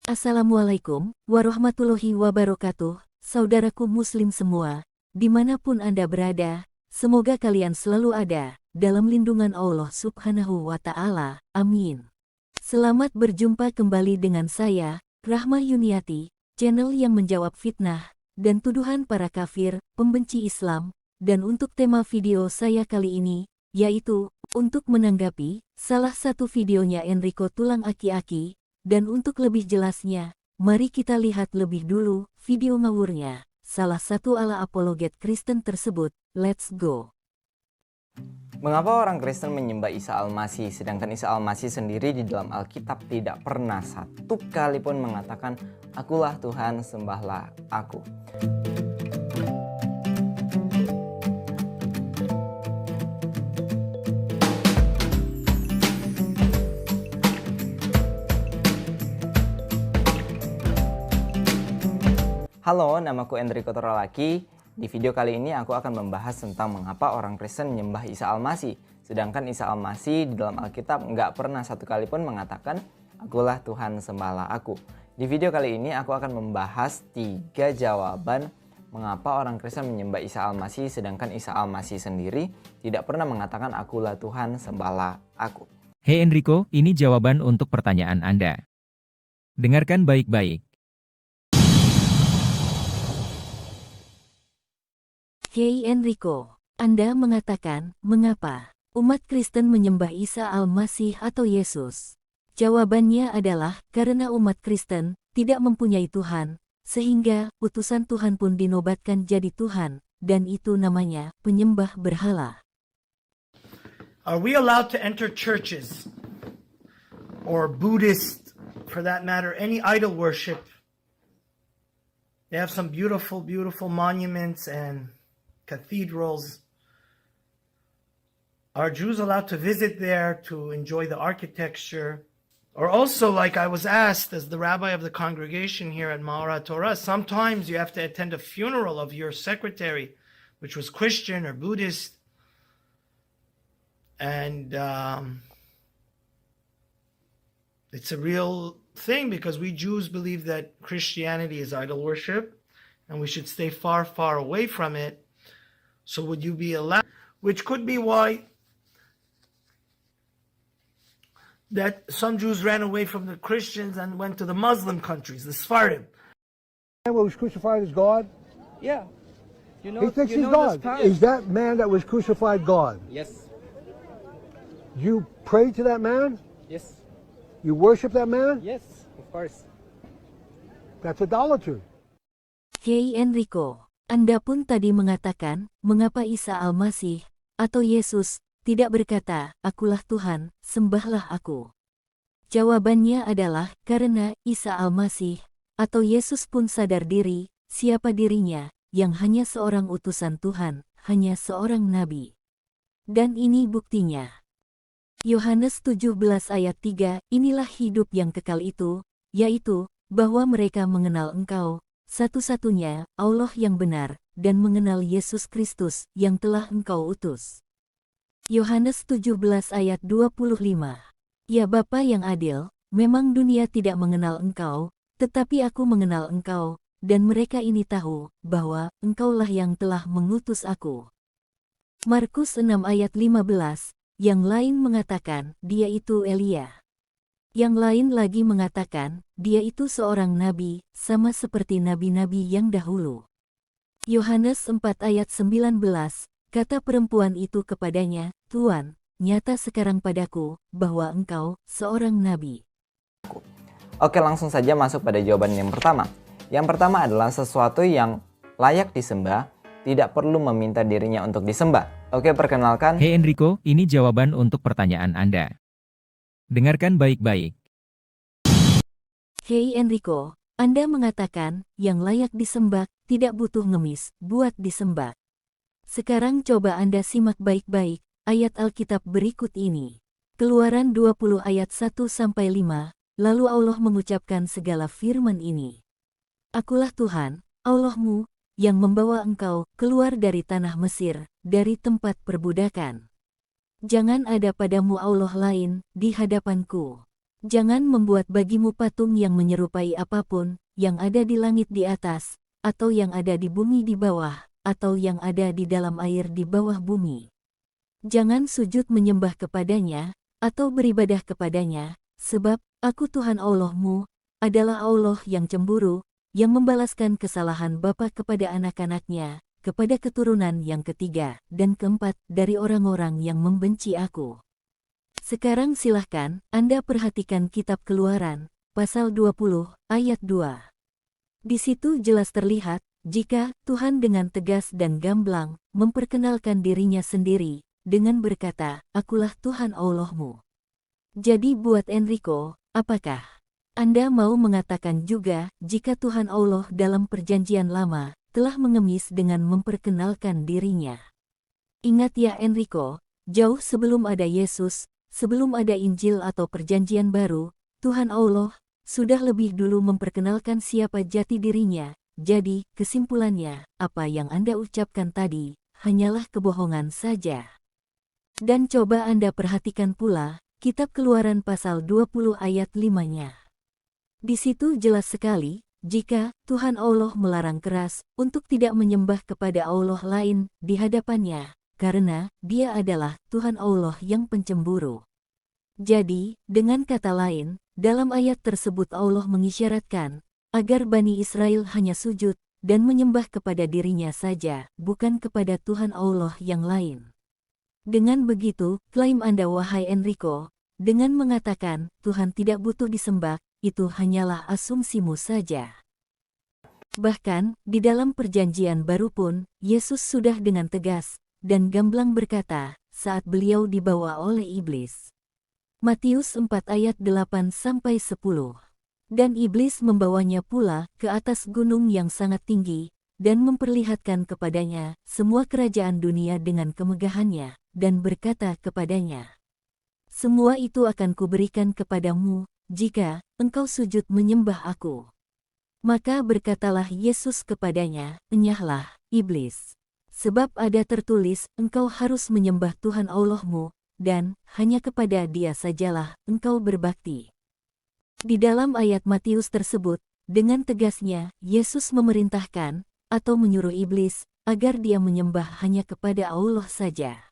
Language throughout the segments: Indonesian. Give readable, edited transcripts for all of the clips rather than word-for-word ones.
Assalamualaikum warahmatullahi wabarakatuh, saudaraku muslim semua, dimanapun Anda berada, semoga kalian selalu ada dalam lindungan Allah Subhanahu wa Ta'ala. Amin. Selamat berjumpa kembali dengan saya, Rahma Yuniati, channel yang menjawab fitnah dan tuduhan para kafir, pembenci Islam, dan untuk tema video saya kali ini, yaitu untuk menanggapi salah satu videonya Enrico Tulang Aki-Aki. Dan untuk lebih jelasnya, mari kita lihat lebih dulu video ngawurnya, salah satu ala apologet Kristen tersebut. Let's go. Mengapa orang Kristen menyembah Isa Al-Masih, sedangkan Isa Al-Masih sendiri di dalam Alkitab tidak pernah satu kali pun mengatakan, "Akulah Tuhan, sembahlah aku." Halo, namaku Enrico Toralaki. Di video kali ini aku akan membahas tentang mengapa orang Kristen menyembah Isa Al-Masih. Sedangkan Isa Al-Masih di dalam Alkitab nggak pernah satu kali pun mengatakan, "Akulah Tuhan, sembahlah aku." Di video kali ini aku akan membahas 3 jawaban mengapa orang Kristen menyembah Isa Al-Masih, sedangkan Isa Al-Masih sendiri tidak pernah mengatakan, "Akulah Tuhan, sembahlah aku." Hei Enrico, ini jawaban untuk pertanyaan Anda. Dengarkan baik-baik. Hei Enrico, Anda mengatakan, mengapa umat Kristen menyembah Isa Al-Masih atau Yesus? Jawabannya adalah karena umat Kristen tidak mempunyai Tuhan, sehingga utusan Tuhan pun dinobatkan jadi Tuhan, dan itu namanya penyembah berhala. Are we allowed to enter churches or Buddhist, for that matter, any idol worship? They have some beautiful, beautiful monuments and cathedrals. Are Jews allowed to visit there to enjoy the architecture? Or also, like I was asked as the rabbi of the congregation here at Ma'ara Torah, sometimes you have to attend a funeral of your secretary, which was Christian or Buddhist. And it's a real thing because we Jews believe that Christianity is idol worship and we should stay far, far away from it. So would you be allowed, which could be why that some Jews ran away from the Christians and went to the Muslim countries, the Sephardim. The man who was crucified is God? Yeah. He thinks he's God. Is that man that was crucified God? Yes. You pray to that man? Yes. You worship that man? Yes, of course. That's idolatry. Hei Enrico, Anda pun tadi mengatakan, mengapa Isa Al-Masih, atau Yesus, tidak berkata, "Akulah Tuhan, sembahlah aku." Jawabannya adalah, karena Isa Al-Masih, atau Yesus pun sadar diri, siapa dirinya, yang hanya seorang utusan Tuhan, hanya seorang nabi. Dan ini buktinya. Yohanes 17 ayat 3, inilah hidup yang kekal itu, yaitu, bahwa mereka mengenal Engkau, satu-satunya Allah yang benar, dan mengenal Yesus Kristus yang telah Engkau utus. Yohanes 17 ayat 25. Ya Bapa yang adil, memang dunia tidak mengenal Engkau, tetapi aku mengenal Engkau, dan mereka ini tahu bahwa Engkaulah yang telah mengutus aku. Markus 6 ayat 15, yang lain mengatakan, dia itu Elia. Yang lain lagi mengatakan, dia itu seorang nabi, sama seperti nabi-nabi yang dahulu. Yohanes 4 ayat 19, kata perempuan itu kepadanya, "Tuan, nyata sekarang padaku, bahwa engkau seorang nabi." Oke, langsung saja masuk pada jawaban yang pertama. Yang pertama adalah sesuatu yang layak disembah, tidak perlu meminta dirinya untuk disembah. Oke, perkenalkan. Hei Enrico, ini jawaban untuk pertanyaan Anda. Dengarkan baik-baik. Hei Enrico, Anda mengatakan, yang layak disembah, tidak butuh ngemis, buat disembah. Sekarang coba Anda simak baik-baik, ayat Alkitab berikut ini. Keluaran 20 ayat 1-5, lalu Allah mengucapkan segala firman ini. Akulah Tuhan, Allahmu, yang membawa engkau keluar dari tanah Mesir, dari tempat perbudakan. Jangan ada padamu Allah lain di hadapanku. Jangan membuat bagimu patung yang menyerupai apapun, yang ada di langit di atas, atau yang ada di bumi di bawah, atau yang ada di dalam air di bawah bumi. Jangan sujud menyembah kepadanya, atau beribadah kepadanya, sebab Aku Tuhan Allahmu, adalah Allah yang cemburu, yang membalaskan kesalahan bapa kepada anak-anaknya, kepada keturunan yang ketiga dan keempat dari orang-orang yang membenci Aku. Sekarang silahkan Anda perhatikan kitab Keluaran, pasal 20, ayat 2. Di situ jelas terlihat, jika Tuhan dengan tegas dan gamblang memperkenalkan dirinya sendiri, dengan berkata, Akulah Tuhan Allahmu. Jadi buat Enrico, apakah Anda mau mengatakan juga jika Tuhan Allah dalam perjanjian lama telah mengemis dengan memperkenalkan dirinya? Ingat ya Enrico, jauh sebelum ada Yesus, sebelum ada Injil atau perjanjian baru, Tuhan Allah sudah lebih dulu memperkenalkan siapa jati dirinya. Jadi, kesimpulannya, apa yang Anda ucapkan tadi, hanyalah kebohongan saja. Dan coba Anda perhatikan pula, kitab Keluaran pasal 20 ayat 5-nya. Di situ jelas sekali, jika Tuhan Allah melarang keras untuk tidak menyembah kepada Allah lain di hadapannya, karena Dia adalah Tuhan Allah yang pencemburu. Jadi, dengan kata lain, dalam ayat tersebut Allah mengisyaratkan agar Bani Israel hanya sujud dan menyembah kepada dirinya saja, bukan kepada Tuhan Allah yang lain. Dengan begitu, klaim Anda wahai Enrico, dengan mengatakan Tuhan tidak butuh disembah, itu hanyalah asumsimu saja. Bahkan, di dalam perjanjian baru pun, Yesus sudah dengan tegas dan gamblang berkata, saat beliau dibawa oleh iblis. Matius 4 ayat 8-10. Dan iblis membawanya pula ke atas gunung yang sangat tinggi, dan memperlihatkan kepadanya semua kerajaan dunia dengan kemegahannya, dan berkata kepadanya, Semua itu akan kuberikan kepadamu, jika engkau sujud menyembah Aku. Maka berkatalah Yesus kepadanya, Enyahlah, iblis. Sebab ada tertulis, engkau harus menyembah Tuhan Allahmu, dan hanya kepada Dia sajalah engkau berbakti. Di dalam ayat Matius tersebut, dengan tegasnya, Yesus memerintahkan, atau menyuruh iblis, agar dia menyembah hanya kepada Allah saja.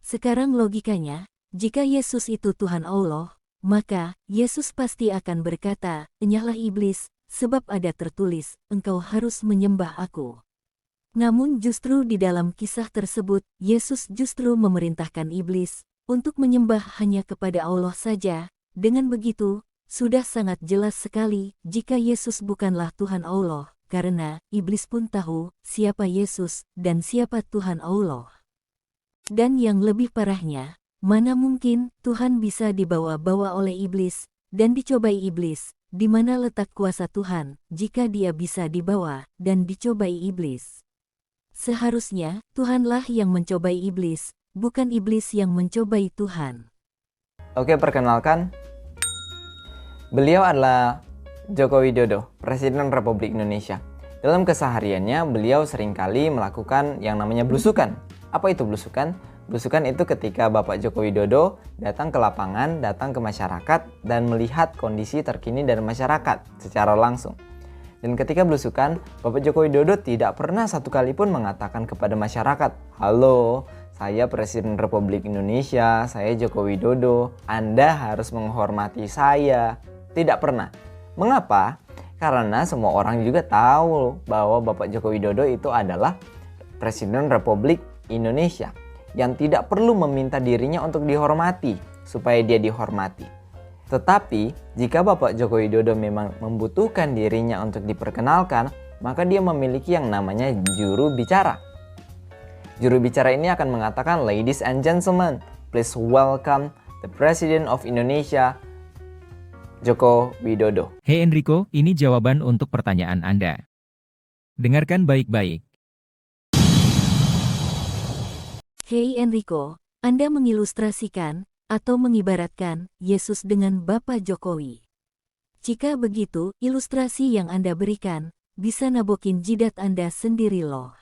Sekarang logikanya, jika Yesus itu Tuhan Allah, maka Yesus pasti akan berkata, Enyahlah iblis, sebab ada tertulis, engkau harus menyembah Aku. Namun justru di dalam kisah tersebut, Yesus justru memerintahkan iblis untuk menyembah hanya kepada Allah saja. Dengan begitu, sudah sangat jelas sekali jika Yesus bukanlah Tuhan Allah, karena iblis pun tahu siapa Yesus dan siapa Tuhan Allah. Dan yang lebih parahnya, mana mungkin Tuhan bisa dibawa-bawa oleh iblis dan dicobai iblis? Di mana letak kuasa Tuhan jika Dia bisa dibawa dan dicobai iblis? Seharusnya Tuhanlah yang mencobai iblis, bukan iblis yang mencobai Tuhan. Oke, perkenalkan. Beliau adalah Joko Widodo, Presiden Republik Indonesia. Dalam kesehariannya, beliau seringkali melakukan yang namanya belusukan. Apa itu belusukan? Belusukan itu ketika Bapak Joko Widodo datang ke lapangan, datang ke masyarakat, dan melihat kondisi terkini dari masyarakat secara langsung. Dan ketika belusukan, Bapak Joko Widodo tidak pernah satu kali pun mengatakan kepada masyarakat, Halo, saya Presiden Republik Indonesia, saya Joko Widodo, Anda harus menghormati saya. Tidak pernah. Mengapa? Karena semua orang juga tahu bahwa Bapak Joko Widodo itu adalah Presiden Republik Indonesia yang tidak perlu meminta dirinya untuk dihormati supaya dia dihormati. Tetapi, jika Bapak Joko Widodo memang membutuhkan dirinya untuk diperkenalkan, maka dia memiliki yang namanya juru bicara. Juru bicara ini akan mengatakan, Ladies and gentlemen, please welcome the President of Indonesia, Joko Widodo. Hey Enrico, ini jawaban untuk pertanyaan Anda. Dengarkan baik-baik. Hey Enrico, Anda mengilustrasikan atau mengibaratkan Yesus dengan Bapak Jokowi. Jika begitu, ilustrasi yang Anda berikan bisa nabokin jidat Anda sendiri loh.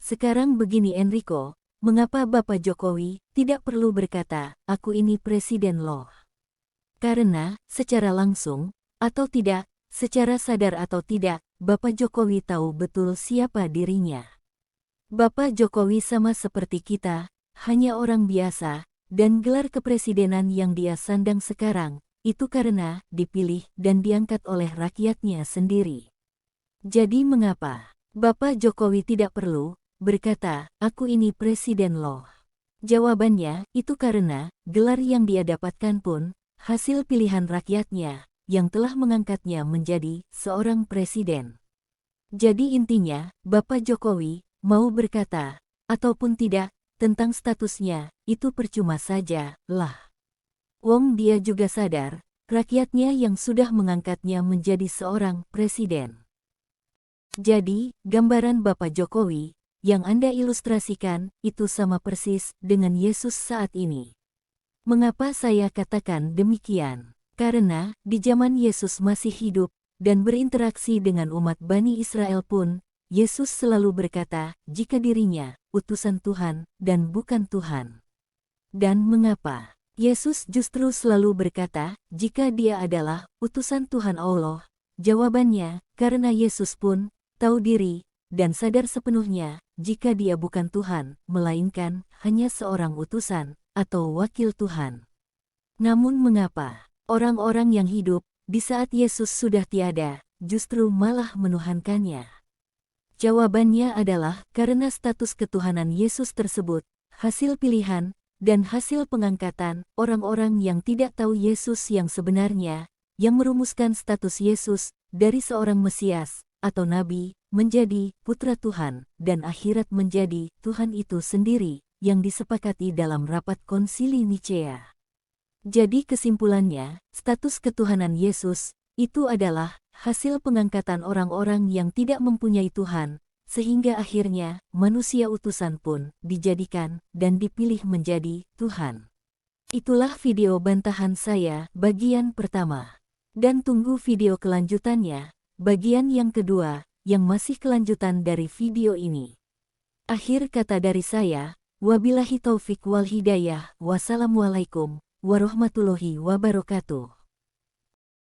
Sekarang begini Enrico, mengapa Bapak Jokowi tidak perlu berkata, aku ini presiden loh? Karena, secara langsung, atau tidak, secara sadar atau tidak, Bapak Jokowi tahu betul siapa dirinya. Bapak Jokowi sama seperti kita, hanya orang biasa, dan gelar kepresidenan yang dia sandang sekarang, itu karena dipilih dan diangkat oleh rakyatnya sendiri. Jadi mengapa Bapak Jokowi tidak perlu berkata, "Aku ini presiden loh"? Jawabannya, itu karena gelar yang dia dapatkan pun hasil pilihan rakyatnya yang telah mengangkatnya menjadi seorang presiden. Jadi intinya, Bapak Jokowi mau berkata ataupun tidak tentang statusnya, itu percuma saja lah. Wong dia juga sadar, rakyatnya yang sudah mengangkatnya menjadi seorang presiden. Jadi, gambaran Bapak Jokowi yang Anda ilustrasikan itu sama persis dengan Yesus saat ini. Mengapa saya katakan demikian? Karena di zaman Yesus masih hidup dan berinteraksi dengan umat Bani Israel pun, Yesus selalu berkata jika dirinya utusan Tuhan dan bukan Tuhan. Dan mengapa Yesus justru selalu berkata jika dia adalah utusan Tuhan Allah? Jawabannya, karena Yesus pun tahu diri dan sadar sepenuhnya jika dia bukan Tuhan, melainkan hanya seorang utusan atau wakil Tuhan. Namun mengapa orang-orang yang hidup di saat Yesus sudah tiada, justru malah menuhankannya? Jawabannya adalah karena status ketuhanan Yesus tersebut, hasil pilihan, dan hasil pengangkatan orang-orang yang tidak tahu Yesus yang sebenarnya, yang merumuskan status Yesus dari seorang Mesias atau Nabi, menjadi putra Tuhan, dan akhirat menjadi Tuhan itu sendiri, yang disepakati dalam rapat konsili Nicea. Jadi kesimpulannya, status ketuhanan Yesus itu adalah hasil pengangkatan orang-orang yang tidak mempunyai Tuhan, sehingga akhirnya manusia utusan pun dijadikan dan dipilih menjadi Tuhan. Itulah video bantahan saya bagian pertama. Dan tunggu video kelanjutannya, bagian yang kedua, yang masih kelanjutan dari video ini. Akhir kata dari saya, wabillahi taufik wal hidayah, wassalamualaikum warahmatullahi wabarakatuh.